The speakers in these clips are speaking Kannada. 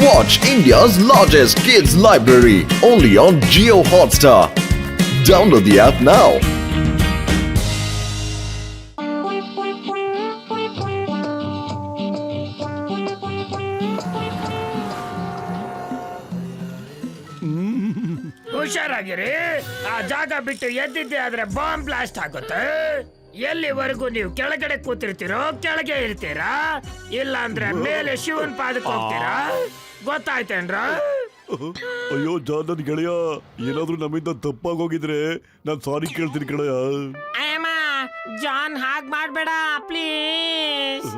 Watch India's largest kids library only on Jio Hotstar. Download the app now. ಹುಷಾರಾಗಿರಿ. ಆ ಜಾಗ ಬಿಟ್ಟು ಎದ್ದಿದ್ದೆ ಆದ್ರೆ ಬಾಂಬ್ ಬ್ಲಾಸ್ಟ್ ಆಗುತ್ತೆ. ಎಲ್ಲಿವರೆಗೂ ನೀವು ಕೆಳಗಡೆ ಕೂತಿರ್ತೀರೋ ಕೆಳಗೆ ಇರ್ತೀರಾ, ಇಲ್ಲ ಅಂದ್ರೆ ಮೇಲೆ ಶಿವನ್ ಪಾದಕ್ಕೆ ಹೋಗ್ತೀರಾ. ಗೊತ್ತಾಯ್ತೇನ್ರ? ಅಯ್ಯೋ ಜಾನ್, ನನ್ ಗೆಳೆಯ, ಏನಾದ್ರೂ ನಮ್ಮಿಂದ ತಪ್ಪಾಗೋಗಿದ್ರೆ ನಾನ್ ಸಾರಿ ಕೇಳ್ತೀನಿ ಕಡೆಯ. ಅಯ್ಯಮ್ಮ, ಜಾನ್ ಹಾಗ್ ಮಾಡ್ಬೇಡ ಪ್ಲೀಸ್.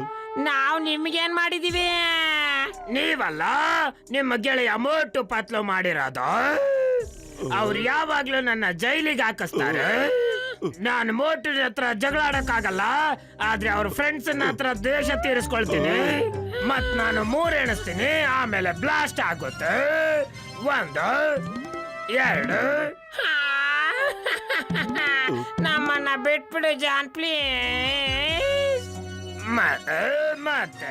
ನಾವು ನಿಮ್ಗೇನ್ ಮಾಡಿದೀವಿ? ನೀವಲ್ಲ, ನಿಮ್ಮ ಗೆಳೆಯ ಮೋಟು ಪತ್ಲು ಮಾಡಿರೋದು. ಅವ್ರು ಯಾವಾಗ್ಲೂ ನನ್ನ ಜೈಲಿಗೆ ಹಾಕಿಸ್ತಾರೆ. ನಾನು ಮೋಟು ಹತ್ರ ಜಗಳಾಡಕ್ಕಾಗಲ್ಲ, ಆದ್ರೆ ಅವ್ರ ಫ್ರೆಂಡ್ಸ್ ಹತ್ರ ದ್ವೇಷ ತೀರಿಸ್ಕೊಳ್ತೀನಿ. ಮತ್ ನಾನು 3 ಎಣಿಸ್ತೀನಿ, ಆಮೇಲೆ ಬ್ಲಾಸ್ಟ್ ಆಗುತ್ತೆ. 1 2. ನಮ್ಮನ್ನ ಬಿಟ್ಬಿಡು ಜಾನ್ ಪ್ಲೀಸ್. ಮತ್ತೆ ಮತ್ತೆ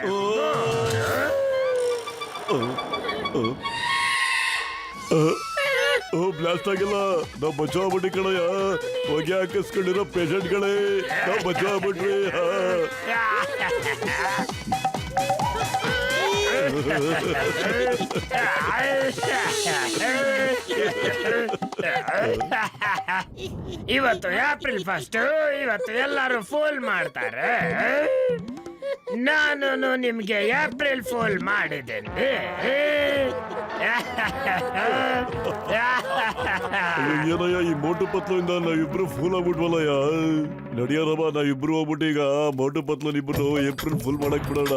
ಬ್ಲಾಸ್ಟ್ ಆಗಿಲ್ಲ, ನಾವ್ ಬಚಾವ್ಬಿಟ್ಟಿ ಕಡೆಯ. ಹೊಗೆ ಹಾಕಿಸ್ಕೊಂಡಿರೋ ಪೇಷಂಟ್ಗಳೇ, ನಾವ್ ಬಚಾವ್ಬಿಟ್ರಿ. ಇವತ್ತು ಏಪ್ರಿಲ್ 1, ಇವತ್ತು ಎಲ್ಲರೂ ಫೂಲ್ ಮಾಡ್ತಾರೆ. ನಾನು ನಿಮ್ಗೆ ಏಪ್ರಿಲ್ ಫೂಲ್ ಮಾಡಿದ್ದೇನೆ. ಏನಯ್ಯ, ಈ ಮೋಟು ಪತ್ಲಿಂದ ನಾವಿಬ್ರು ಫೂಲ್ ಆಗ್ಬಿಟ್ವಲ್ಲಯ್ಯ. ನಡಿಯಾರಮ್ಮ, ನಾವಿಬ್ರು ಹೋಗ್ಬಿಟ್ಟು ಈಗ ಮೋಟು ಪತ್ಲನ್ ಇಬ್ರು ಏಪ್ರಿಲ್ ಫುಲ್ ಮಾಡಕ್ ಬಿಡೋಣ.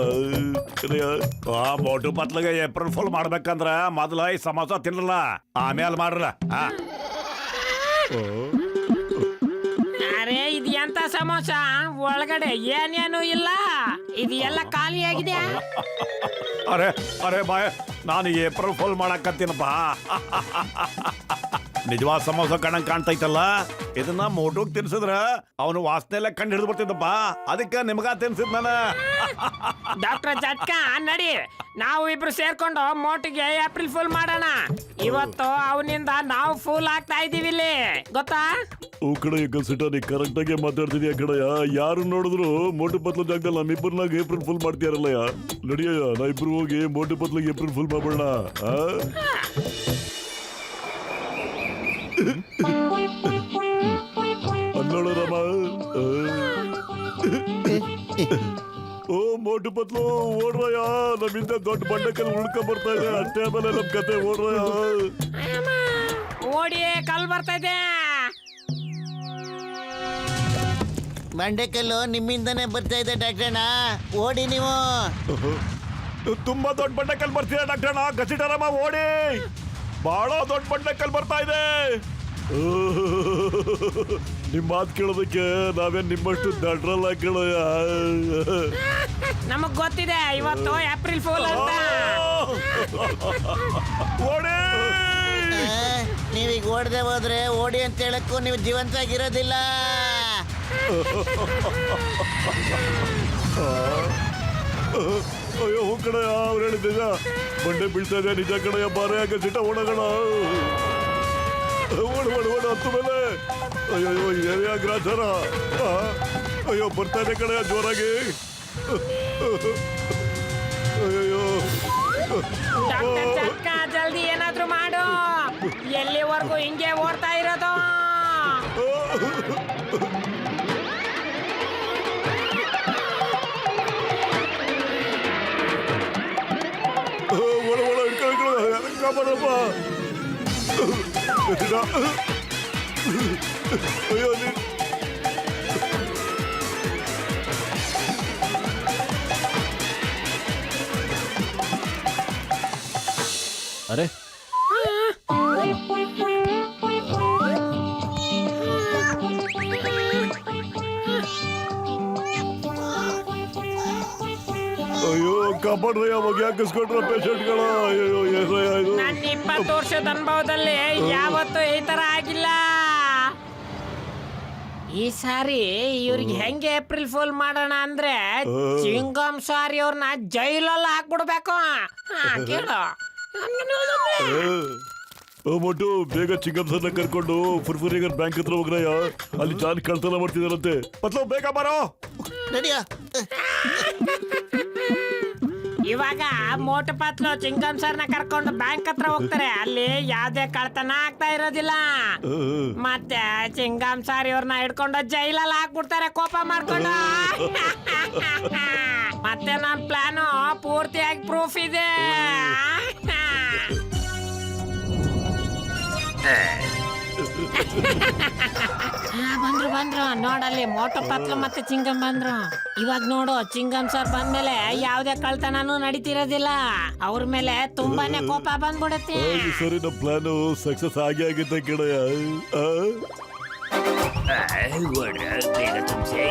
ಮೋಟು ಪತ್ಲಿಗೆ ಏಪ್ರಿಲ್ ಫುಲ್ ಮಾಡ್ಬೇಕಂದ್ರ ಮೊದಲ ಈ ಸಮೋಸ ತಿನ್ನಲ್ಲ, ಆಮೇಲೆ ಮಾಡ್ರಲ್ಲ. ಅರೆ, ಇದು ಎಂತ ಸಮೋಸ? ಒಳಗಡೆ ಏನೇನು ಇಲ್ಲ, ಇದು ಎಲ್ಲ ಖಾಲಿಯಾಗಿದೆ. ಅರೆ ಅರೆ ಬಾಯ್, ನಾನು ಏಪ್ರಿಲ್ ಫುಲ್ ಮಾಡಕತ್ತೀನಪ್ಪ. ನಿಜವಾದ ಸಮೋಸ ಕಣ್ಣಂಗ್ ಕಾಣ್ತೈತಲ್ಲ, ಇದನ್ನ ಮೋಟುಗ್ ತಿನ್ಸಿದ್ರ ಅವನು ವಾಸನೆ ಎಲ್ಲ ಕಂಡು ಹಿಡಿದು ಬರ್ತಿದ್ದಪ್ಪ. ಅದಕ್ಕೆ ನಿಮ್ಗ ತಿನ್ಸಿದ್ ನಾನು. ಡಾಕ್ಟರ್ ಜಟ್ಕ, ನಡಿ, ನಾವು ಇಬ್ರು ಸೇರ್ಕೊಂಡು ಮೋಟಿಗೆ ಏಪ್ರಿಲ್ ಫುಲ್ ಮಾಡೋಣ. ಇವತ್ತು ಅವನಿಂದ ನಾವು ಫುಲ್ ಆಗ್ತಾ ಇದೀವಿ ಇಲ್ಲಿ, ಗೊತ್ತಾ? ಕಡೆ ಕಸಿಟ, ನೀ ಕರೆಕ್ಟ್ ಆಗಿ ಮಾತಾಡ್ತಿದ್ಯಾ ಕಡೆಯ. ಯಾರು ನೋಡಿದ್ರು ಮೋಟು ಪತ್ಲ ಜಾಗದಲ್ಲಿ ನಮ್ಮಿಬ್ಬರನ್ನಾಗ ಏಪ್ರಿಲ್ ಫುಲ್ ಮಾಡ್ತೀಯಾರಲ್ಲಯ್ಯ. ನಡಿಯಯ್ಯ, ನಾ ಇಬ್ರು ಹೋಗಿ ಮೋಟು ಪತ್ಲಿಗೆ ಏಪ್ರಿಲ್ ಫುಲ್ ಮಾಡೋಣ. ಅಲ್ಲೋಡರಮ್ಮ. ಓ ಮೋಟು ಪತ್ಲು, ಓಡ್ರಯ್ಯ, ನಮ್ಮಿಂದ ದೊಡ್ಡ ಬಂಡಕಲ್ಲಿ ಉಳ್ಕೊಂಡ್ ಬರ್ತಾ ಇದೆ. ಅಷ್ಟೇ ಆಮೇಲೆ ನಮ್ ಕತೆ, ಓಡ್ರಯ್ಯ. ಓಡಿ, ಕಲ್ ಬರ್ತಾ ಇದೆ. ಬಂಡೆಕಲ್ಲು ನಿಮ್ಮಿಂದನೇ ಬರ್ತಾ ಇದೆ ಡಾಕ್ಟರ್ಣ, ಓಡಿ ನೀವು. ತುಂಬಾ ದೊಡ್ಡ ಬಂಡೆಕಲ್ ಬರ್ತೀರಾ ಡಾಕ್ಟರ್? ಕಸಿಟರಮ್ಮ, ಓಡಿ, ಬಹಳ ದೊಡ್ಡ ಬಂಡೆಕಲ್ ಬರ್ತಾ ಇದೆ. ನಿಮ್ ಮಾತು ಕೇಳೋದಕ್ಕೆ ನಾವೇನ್ ನಿಮ್ಮಷ್ಟು ದಡ್ರಲ್ಲ ಕೇಳೋಯ. ನಮಗ್ ಗೊತ್ತಿದೆ ಇವತ್ತು ಏಪ್ರಿಲ್ ಫೂಲ್ ಅಂತ. ಓಡಿ, ನೀವೀಗ ಓಡದೆ ಹೋದ್ರೆ ಓಡಿ ಅಂತ ಹೇಳಕ್ಕೂ ನೀವು ಜೀವಂತವಾಗಿರೋದಿಲ್ಲ. ಅಯ್ಯೋ ಹೂ ಕಡೆಯ, ಅವ್ರು ಹೇಳಿದ್ದ ಬಂಡೆ ಬೀಳ್ತಾ ಇದೆ, ನಿಜ ಕಡೆಯ. ಬಾರೆ ಆಗ ಸಿಟ ಓಡೋಣ. ಓಡ್ ಓಡ್ ಓಡ, ಹತ್ತು ಮೇಲೆ. ಅಯ್ಯೋ ಏರಿಯಾ ಗ್ರಾಚಾರ. ಅಯ್ಯೋ ಬರ್ತಾ ಇದೆ ಕಡೆಯ, ಜೋರಾಗಿ. ಅಯ್ಯೋ ಡಾಕ್ಟರ್ ಜಟ್ಕ, ಜಲ್ದಿ ಏನಾದ್ರೂ ಮಾಡು. ಎಲ್ಲಿವರೆಗೂ ಹಿಂಗೆ ಓಡ್ತಾ ಇರೋದು? ಒಳ ಒಳ ಇಟ್ಕೊಳ್ಳ ಕಾಪಾಡಪ್ಪ. ಅಯ್ಯೋ ಅರೆ, ಅಯ್ಯೋ ಕಾಪಾಡ್ರಿ, ಅವಾಗ ಯಾಕಿಸ್ಕೊಂಡ್ರ ಪೇಷಂಟ್ಗಳ. ಅಯ್ಯೋ ಏನಯ್ಯ ಇದು? ನನ್ನ 20 ವರ್ಷದ ಅನುಭವದಲ್ಲಿ ಯಾವತ್ತೂ ಈ ತರ ಆಗಿಲ್ಲ. ಈ ಸಾರಿ ಇವ್ರಿಗೆ ಹೆಂಗೆ ಏಪ್ರಿಲ್ ಫುಲ್ ಮಾಡೋಣ ಅಂದ್ರೆ ಚಿಂಗಮ್ ಸಾರಿ ಅವ್ರನ್ನ ಜೈಲಲ್ಲಿ ಹಾಕ್ಬಿಡ್ಬೇಕು. ಕೇಳು. ಮೊಟ್ಟು ಬೇಗ ಚಿಂಗಮ್ ಸರ್ನ ಕರ್ಕೊಂಡು ಫುರ್ಫುರಿಗರ್ ಬ್ಯಾಂಕ್ ಹತ್ರ ಹೋಗ್ರಯ್ಯ, ಅಲ್ಲಿ ಜಾನ್ ಕಳ್ತನ ಮಾಡ್ತಿದಾರಂತೆ. ಪತ್ಲು ಬೇಗ ಬರೋ. ನಡಿಯ. ಇವಾಗ ಮೋಟು ಪತ್ಲು ಚಿಂಗಮ್ ಸರ್ನ ಕರ್ಕೊಂಡು ಬ್ಯಾಂಕ್ ಹತ್ರ ಹೋಗ್ತಾರೆ. ಅಲ್ಲಿ ಯಾವ್ದೇ ಕಳ್ತನ ಆಗ್ತಾ ಇರೋದಿಲ್ಲ. ಮತ್ತೆ ಚಿಂಗಮ್ ಸಾರ್ ಇವ್ರನ್ನ ಹಿಡ್ಕೊಂಡು ಜೈಲಲ್ಲಿ ಹಾಕ್ಬಿಡ್ತಾರೆ ಕೋಪ ಮಾಡ್ಕೊಂಡು. ಮತ್ತೆ ನನ್ ಪ್ಲಾನು ಪೂರ್ತಿಯಾಗಿ ಪ್ರೂಫ್ ಇದೆ. ಬಂದ್ರು ನೋಡಲ್ಲಿ ಮೋಟು ಪತ್ಲು ಮತ್ತೆ ಚಿಂಗಮ್ ಬಂದ್ರು. ಇವಾಗ ನೋಡು, ಚಿಂಗಮ್ ಸರ್ ಬಂದ್ಮೇಲೆ ಯಾವ್ದೇ ಕಳ್ತನೂ ನಡೀತಿರೋದಿಲ್ಲ. ಅವ್ರ ಮೇಲೆ ತುಂಬಾನೇ ಕೋಪ ಬಂದ್ಬಿಡುತ್ತೆ. ಸರಿ, ನಮ್ಮ ಪ್ಲಾನ್ ಸಕ್ಸಸ್ ಆಗೇ ಆಗಿದ್ದ ಕಣಯ್ಯ. ಬೇಗ ತುಂಬಿಸಿ.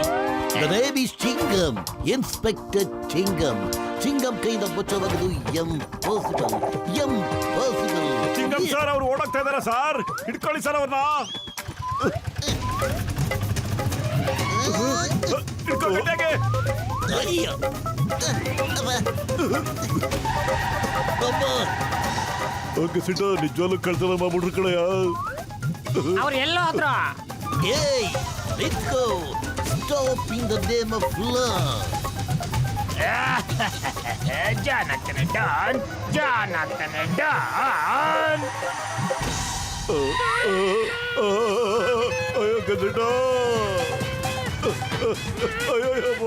The name is Chingam, Inspector Chingam. Chingam ಕೈಯಿಂದ ಮುಚ್ಚಬಹುದು impossible. ಚಿಂಗಮ್ ಸರ್ ಅವ್ರು ಓಡೋಗ್ತಾ ಇದಾರೆ ಸರ್, ಹಿಡ್ಕೊಳ್ಳಿ ಸರ್ ಅವ್ರನ್ನ. ಹಿಡ್ಕೊಂಡ್ಬಿಟ್ಟಾಗೆ. ಓಕೆ ಸಿಟ, ನಿಜವಾಗ್ಲೂ ಕಳ್ತನ ಮಾಡ್ಬಿಟ್ರು ಕಣಯ್ಯ. ಅವ್ರು ಎಲ್ಲೋ ಹೋದ್ರು. Hey, let's go. Stop in the name of love. John ಆಗ್ತಾನೆ ಡಾನ್. ಅಯ್ಯೋ ಗಸಿಟ, ಅಯ್ಯೋ ಯಪ್ಪ.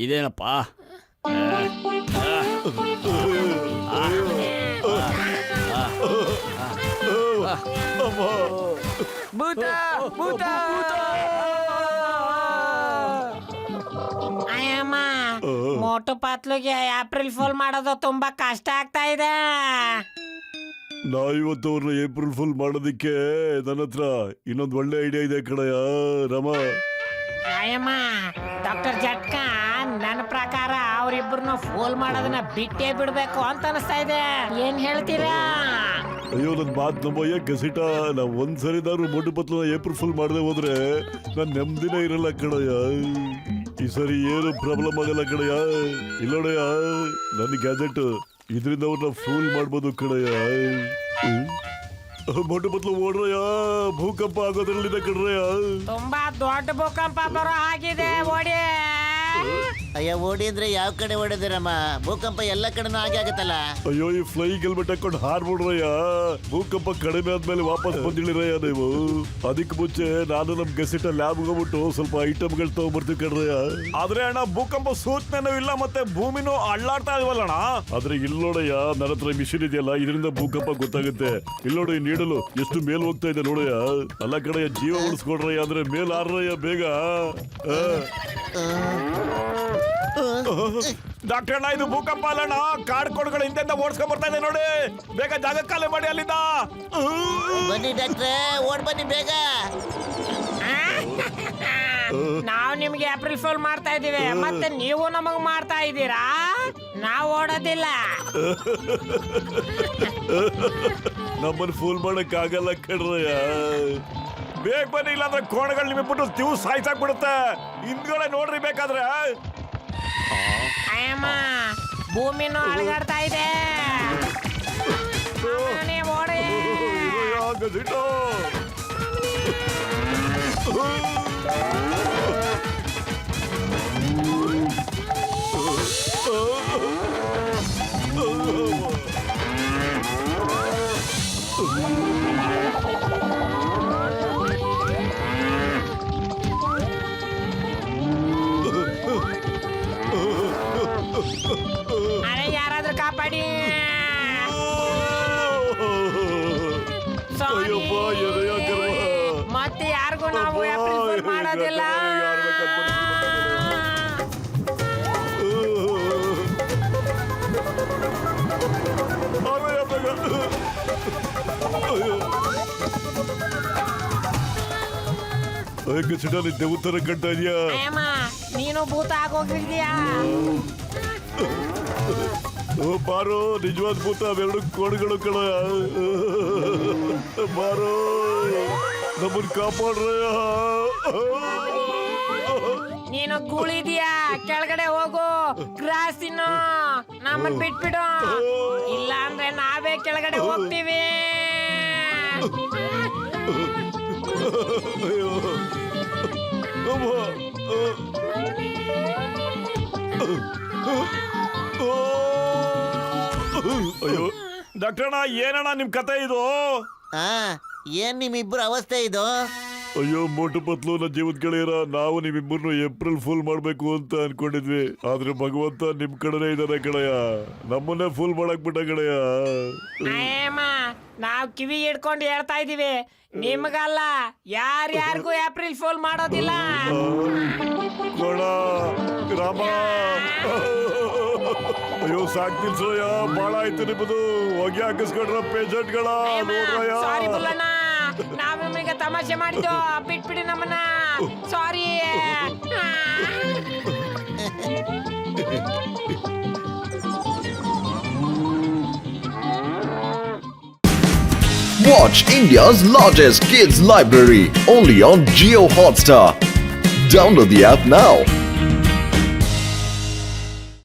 ಇದೇನಪ್ಪ? ಅಯ್ಯಮ್ಮ, ಮೋಟು ಪತ್ಲುಗೆ ಏಪ್ರಿಲ್ ಫುಲ್ ಮಾಡೋದು ತುಂಬಾ ಕಷ್ಟ ಆಗ್ತಾ ಇದೆ. ನಾವಿವತ್ತು ಅವ್ರನ್ನ ಏಪ್ರಿಲ್ ಫುಲ್ ಮಾಡೋದಿಕ್ಕೆ ನನ್ನ ಹತ್ರ ಇನ್ನೊಂದು ಒಳ್ಳೆ ಐಡಿಯಾ ಇದೆ ಕಣಯ್ಯ ರಾಮ. ಅಯ್ಯಮ್ಮ, ಡಾಕ್ಟರ್ ಜಟ್ಕ ನನ್ನ ಪ್ರಕಾರ ಅವ್ರಿಬ್ರನ್ನ ಫೋಲ್ ಮಾಡೋದನ್ನ ಬಿಟ್ಟೇ ಬಿಡ್ಬೇಕು ಅಂತ ಅನಿಸ್ತಾ ಇದೆ. ಏನ್ ಹೇಳ್ತೀರಾ? ಅಯ್ಯೋ, ನನ್ ಮಾತು ನಂಬಯ್ಯ ಗಸಿಟ. ನಾ ಒಂದ್ಸರಿದಾದ್ರು ಮೊಟ್ಟು ಪತ್ಲನ ಏಪ್ರಿಲ್ ಫುಲ್ ಮಾಡದೆ ಹೋದ್ರೆ ನಾನ್ ನೆಮ್ಮದಿನೇ ಇರಲ್ಲ ಕಣಯ್ಯ. ಈ ಸರಿ ಏನು ಪ್ರಾಬ್ಲಮ್ ಆಗಲ್ಲ ಕಣಯ್ಯ. ಇಲ್ಲೋಡಯ್ಯ, ನನ್ನ ಗ್ಯಾಜೆಟ್ ಇದರಿಂದ ಅವ್ರನ್ನ ಫೂಲ್ ಮಾಡ್ಬೋದು ಕಣಯ್ಯ. ಮೊಟ್ಟು ಪತ್ಲು ಓಡ್ರಯ್ಯ, ಭೂಕಂಪ ಆಗೋದ್ರಲ್ಲಿದೆ ಕಣ್ರಯ್ಯ. ತುಂಬಾ ದೊಡ್ಡ ಭೂಕಂಪ ಬರೋ ಹಾಗಿದೆ, ಓಡಿ. ಅಯ್ಯ, ಓಡಿ ಅಂದ್ರೆ ಯಾವ ಕಡೆ ಓಡಿದಿರಮ್ಮ? ಭೂಕಂಪ ಎಲ್ಲ ಕಡೆನೂ ಹಾಗೆ ಆಗತ್ತಲ್ಲ. ಅಯ್ಯೋ, ಈ ಫ್ಲೈಯಿಂಗ್ ಹೆಲ್ಮೆಟ್ ಹಾಕೊಂಡು ಹಾರ್ಬಿಡ್ರಯ್ಯ. ಭೂಕಂಪ ಕಡಿಮೆ ಆದ್ಮೇಲೆ ವಾಪಸ್ ಬಂದಿಳಿರಯ್ಯ ನೀವು. ಅದಕ್ಕೆ ಮುಂಚೆ ನಾನು ನಮ್ ಗಸಿಟ ಲ್ಯಾಬ್ಗೆ ಹೋಗ್ಬಿಟ್ಟು ಸ್ವಲ್ಪ ಐಟಮ್ಗಳು ತಗೊಂಡ್ಬರ್ತೀವಿ ಕಣ್ರಯ್ಯ. ಆದ್ರೆ ಅಣ್ಣ, ಭೂಕಂಪ ಸೂಚನೆನೂ ಇಲ್ಲ, ಮತ್ತೆ ಭೂಮಿನೂ ಅಳ್ಳಾಡ್ತಾ ಇಲ್ವಲ್ಲಣ್ಣ. ಆದ್ರೆ ಇಲ್ಲೋಡಯ್ಯ, ನನ್ನ ಹತ್ರ ಮಿಷಿನ್ ಇದೆಯಲ್ಲ, ಇದರಿಂದ ಭೂಕಂಪ ಗೊತ್ತಾಗುತ್ತೆ. ಇಲ್ಲೋಡಿ, ನೀಡಲು ಎಷ್ಟು ಮೇಲ್ ಹೋಗ್ತಾ ಇದೆ ನೋಡಯ್ಯ. ಅಲ್ಲ ಕಡೆಯ ಜೀವ ಉಳಿಸ್ಕೊಡ್ರಯ್ಯ, ಅಂದ್ರೆ ಮೇಲ್ ಆರ್ರಯ್ಯ ಬೇಗ. ಡಾಕ್ಟರ್ ಅಣ್ಣ, ಇದು ಭೂಕಂಪ ಅಲ್ಲಣ್ಣ, ಕಾಡ್ಕೋಡ್ಗಳು ಹಿಂದೆಂದ ಓಡಿಸ್ಕೊಂಡ್ ಬರ್ತಾ ಇದೆ ನೋಡಿ. ಬೇಗ ಜಾಗ ಖಾಲಿ ಮಾಡಿ ಅಲ್ಲಿಂದ. ಬನ್ನಿ ಡಾಕ್ಟ್ರೆ, ಓಡ್ ಬನ್ನಿ ಬೇಗ. ನಾವು ನಿಮ್ಗೆ ಏಪ್ರಿಲ್ ಫುಲ್ ಮಾಡ್ತಾ ಇದೀವಿ, ಮತ್ತೆ ನೀವು ನಮಗ್ ಮಾಡ್ತಾ ಇದ್ದೀರಾ? ನಾವು ಓಡೋದಿಲ್ಲ. ನಮ್ಮನ್ನ ಫೂಲ್ ಮಾಡಕ್ ಆಗಲ್ಲ ಕಣ್ರಯ್ಯ. ಬೇಗ ಬನ್ನಿ, ಇಲ್ಲಾಂದ್ರೆ ಕೋಣಗಳು ನಿಮಗೆ ಬಿಟ್ಟು ತಿವ್ ಸಾಯ್ಸಾಕ್ಬಿಡುತ್ತೆ. ಹಿಂದ್ಗಡೆ ನೋಡ್ರಿ ಬೇಕಾದ್ರೆ. ಅಯ್ಯಮ್ಮ, ಭೂಮಿನೂ ಅಳಗಾಡ್ತಾ ಇದೆ. ನೀವು ಓಡಿ. ಗಸಿಟ, ಅರೆ, ಯಾರಾದ್ರೂ ಕಾಪಾಡಿ. ಸಾರಿ. ಅಯ್ಯಪ್ಪ, ಎದೆಯ ಗರ್ವ. ಮತ್ತೆ ಯಾರಿಗೂ ನಾವು ಏಪ್ರಿಲ್ ಫುಲ್ ಮಾಡೋದಿಲ್ಲ. ಗಸಿಟ ನಿದ್ದೆ ಉತ್ತರ ಕಂಡ ಇದೆಯಾ ಅಯ್ಯಮ್ಮ ನೀನು ಭೂತ ಆಗೋಗಿದ್ಯಾ ಬಾರೋ ನಿಜವಾದ ಭೂತ ಅವೆರಡು ಕೋಣಗಳು ಕಣ ಬಾರೋ ನಮ್ಮನ್ ಕಾಪಾಡ್ರಯ್ಯ ನೀನು ಗೂಳಿದ್ಯಾ ಕೆಳಗಡೆ ಹೋಗು ಗ್ರಾಸ್ ತಿನ್ನು ನಮ್ಮನ್ ಬಿಟ್ಬಿಡು ಇಲ್ಲ ಅಂದ್ರೆ ನಾವೇ ಕೆಳಗಡೆ ಹೋಗ್ತೀವಿ ಅಯ್ಯೋ ಅಮ್ಮ. ಅಯ್ಯೋ ಡಾಕ್ಟರ್ಣ ಏನಣ್ಣ ನಿಮ್ ಕತೆ ಇದು ಆ ಏನ್ ನಿಮ್ಮಿಬ್ರು ಅವಸ್ಥೆ ಇದು ಅಯ್ಯೋ ಮೋಟು ಪತ್ಲು ನನ್ನ ಜೀವದ ಗೆಳೆಯರ ನಾವು ನಿಮ್ಮಿಬ್ಬರನ್ನು ಏಪ್ರಿಲ್ ಫುಲ್ ಮಾಡ್ಬೇಕು ಅಂತ ಅನ್ಕೊಂಡಿದ್ವಿ ಆದ್ರೆ ಭಗವಂತ ನಿಮ್ ಕಡೆನೇ ಇದಾರೆ ಕಡೆಯ ನಮ್ಮನ್ನೇ ಫುಲ್ ಮಾಡಕ್ ಬಿಟ್ಟ ಕಡೆಯ ಅಯ್ಯಮ್ಮ ನಾವ್ ಕಿವಿ ಹಿಡ್ಕೊಂಡು ಹೇಳ್ತಾ ಇದೀವಿ ನಿಮ್ಗಲ್ಲ ಯಾರ್ಯಾರಿಗೂ ಏಪ್ರಿಲ್ ಫೂಲ್ ಮಾಡೋದಿಲ್ಲ ಕೋಣ ರಾಮ ಅಯ್ಯೋ ಸಾಕ್ ನಿಲ್ಸೋಯ್ಯ ಬಾಳ ಆಯ್ತು ನಿಮ್ಮದು ಹೊಗೆ ಹಾಕಿಸ್ಕೊಂಡ್ರ ಪೇಷಂಟ್ಗಳ ನೋಡ್ರಯ್ಯ ಸಾರಿ ಬುಲ್ಲಣ್ಣ ನಾವ್ ನಿಮಗೆ ತಮಾಷೆ ಮಾಡಿದ್ದು ಬಿಟ್ಬಿಡಿ ನಮ್ಮನ್ನ ಸಾರಿ Watch India's largest kids library only on Geo Hotstar. Download the app now.